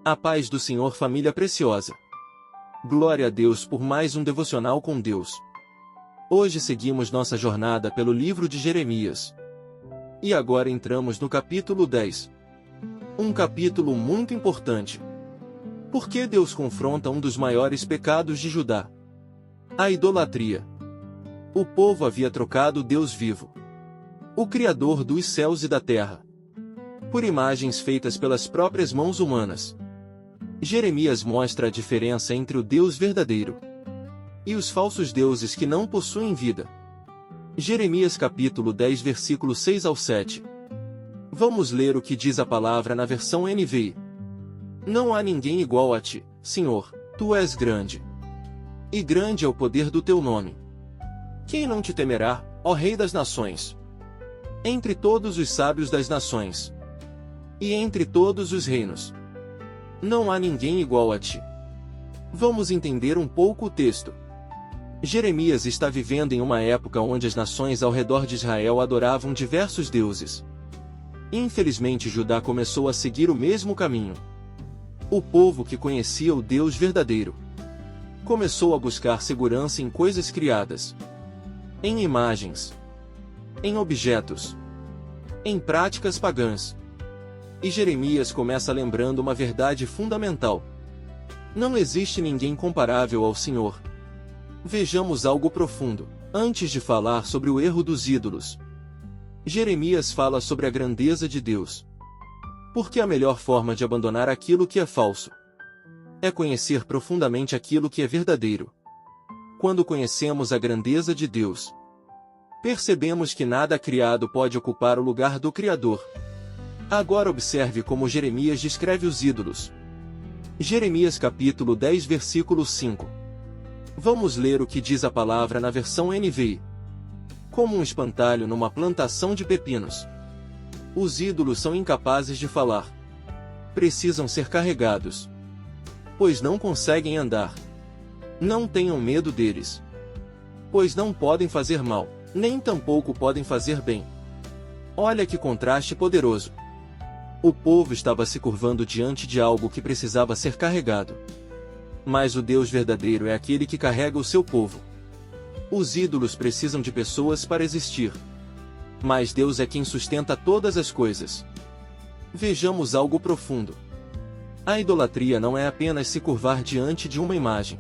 A paz do Senhor, família preciosa. Glória a Deus por mais um devocional com Deus. Hoje seguimos nossa jornada pelo livro de Jeremias. E agora entramos no capítulo 10. Um capítulo muito importante. Porque Deus confronta um dos maiores pecados de Judá: a idolatria. O povo havia trocado o Deus vivo, o Criador dos céus e da terra, por imagens feitas pelas próprias mãos humanas. Jeremias mostra a diferença entre o Deus verdadeiro e os falsos deuses que não possuem vida. Jeremias capítulo 10 versículo 6 ao 7. Vamos ler o que diz a palavra na versão NVI. Não há ninguém igual a ti, Senhor, tu és grande. E grande é o poder do teu nome. Quem não te temerá, ó Rei das nações? Entre todos os sábios das nações e entre todos os reinos, não há ninguém igual a ti. Vamos entender um pouco o texto. Jeremias está vivendo em uma época onde as nações ao redor de Israel adoravam diversos deuses. Infelizmente, Judá começou a seguir o mesmo caminho. O povo que conhecia o Deus verdadeiro começou a buscar segurança em coisas criadas, em imagens, em objetos, em práticas pagãs. E Jeremias começa lembrando uma verdade fundamental: não existe ninguém comparável ao Senhor. Vejamos algo profundo. Antes de falar sobre o erro dos ídolos, Jeremias fala sobre a grandeza de Deus. Porque a melhor forma de abandonar aquilo que é falso é conhecer profundamente aquilo que é verdadeiro. Quando conhecemos a grandeza de Deus, percebemos que nada criado pode ocupar o lugar do Criador. Agora observe como Jeremias descreve os ídolos. Jeremias capítulo 10 versículo 5. Vamos ler o que diz a palavra na versão NVI. Como um espantalho numa plantação de pepinos, os ídolos são incapazes de falar. Precisam ser carregados, pois não conseguem andar. Não tenham medo deles, pois não podem fazer mal, nem tampouco podem fazer bem. Olha que contraste poderoso. O povo estava se curvando diante de algo que precisava ser carregado. Mas o Deus verdadeiro é aquele que carrega o seu povo. Os ídolos precisam de pessoas para existir, mas Deus é quem sustenta todas as coisas. Vejamos algo profundo. A idolatria não é apenas se curvar diante de uma imagem.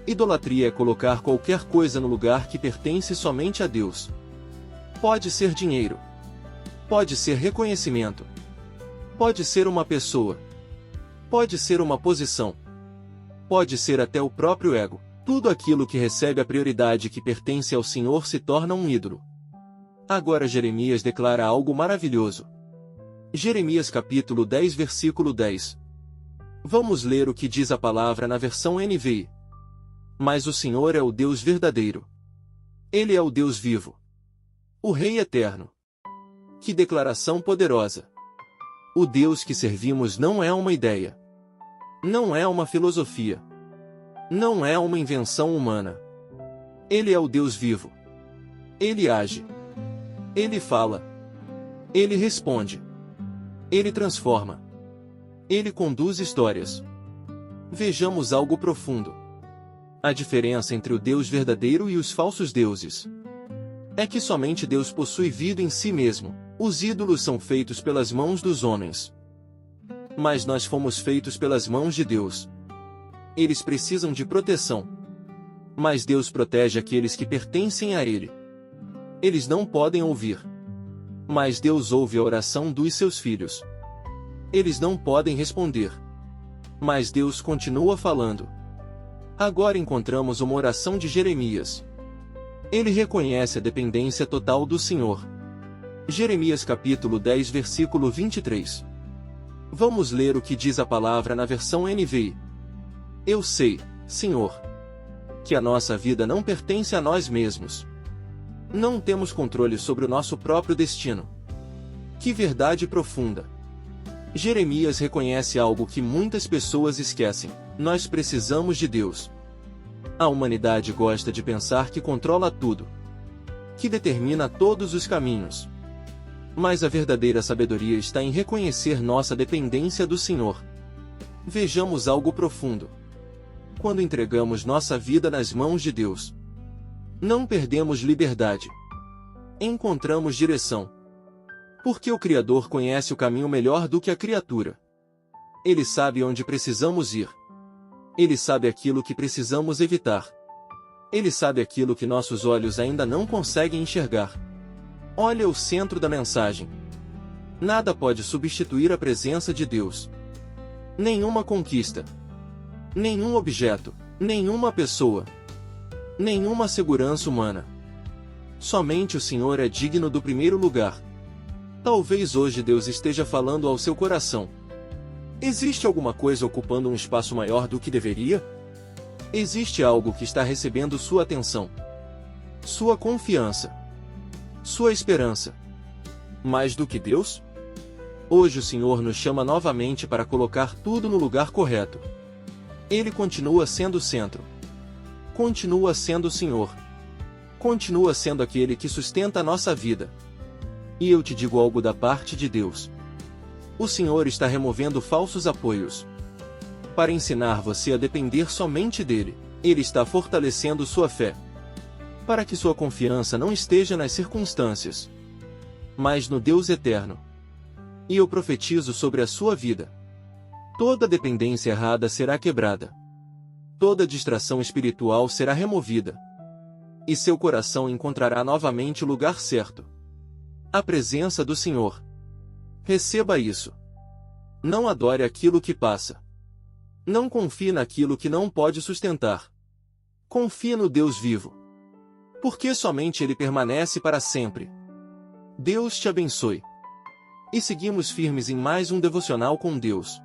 Idolatria é colocar qualquer coisa no lugar que pertence somente a Deus. Pode ser dinheiro, pode ser reconhecimento, pode ser uma pessoa, pode ser uma posição, pode ser até o próprio ego. Tudo aquilo que recebe a prioridade que pertence ao Senhor se torna um ídolo. Agora Jeremias declara algo maravilhoso. Jeremias capítulo 10 versículo 10. Vamos ler o que diz a palavra na versão NVI. Mas o Senhor é o Deus verdadeiro. Ele é o Deus vivo, o Rei eterno. Que declaração poderosa! O Deus que servimos não é uma ideia, não é uma filosofia, não é uma invenção humana. Ele é o Deus vivo. Ele age, ele fala, ele responde, ele transforma, ele conduz histórias. Vejamos algo profundo. A diferença entre o Deus verdadeiro e os falsos deuses é que somente Deus possui vida em si mesmo. Os ídolos são feitos pelas mãos dos homens, mas nós fomos feitos pelas mãos de Deus. Eles precisam de proteção, mas Deus protege aqueles que pertencem a Ele. Eles não podem ouvir, mas Deus ouve a oração dos seus filhos. Eles não podem responder, mas Deus continua falando. Agora encontramos uma oração de Jeremias. Ele reconhece a dependência total do Senhor. Jeremias capítulo 10 versículo 23. Vamos ler o que diz a palavra na versão NVI. Eu sei, Senhor, que a nossa vida não pertence a nós mesmos. Não temos controle sobre o nosso próprio destino. Que verdade profunda! Jeremias reconhece algo que muitas pessoas esquecem: nós precisamos de Deus. A humanidade gosta de pensar que controla tudo, que determina todos os caminhos. Mas a verdadeira sabedoria está em reconhecer nossa dependência do Senhor. Vejamos algo profundo. Quando entregamos nossa vida nas mãos de Deus, não perdemos liberdade. Encontramos direção. Porque o Criador conhece o caminho melhor do que a criatura. Ele sabe onde precisamos ir. Ele sabe aquilo que precisamos evitar. Ele sabe aquilo que nossos olhos ainda não conseguem enxergar. Olha o centro da mensagem. Nada pode substituir a presença de Deus. Nenhuma conquista. Nenhum objeto. Nenhuma pessoa. Nenhuma segurança humana. Somente o Senhor é digno do primeiro lugar. Talvez hoje Deus esteja falando ao seu coração. Existe alguma coisa ocupando um espaço maior do que deveria? Existe algo que está recebendo sua atenção, sua confiança, sua esperança. Mais do que Deus? Hoje o Senhor nos chama novamente para colocar tudo no lugar correto. Ele continua sendo o centro. Continua sendo o Senhor. Continua sendo aquele que sustenta a nossa vida. E eu te digo algo da parte de Deus. O Senhor está removendo falsos apoios. Para ensinar você a depender somente dele, Ele está fortalecendo sua fé. Para que sua confiança não esteja nas circunstâncias, mas no Deus eterno. E eu profetizo sobre a sua vida. Toda dependência errada será quebrada. Toda distração espiritual será removida. E seu coração encontrará novamente o lugar certo. A presença do Senhor. Receba isso. Não adore aquilo que passa. Não confie naquilo que não pode sustentar. Confie no Deus vivo. Porque somente Ele permanece para sempre. Deus te abençoe. E seguimos firmes em mais um devocional com Deus.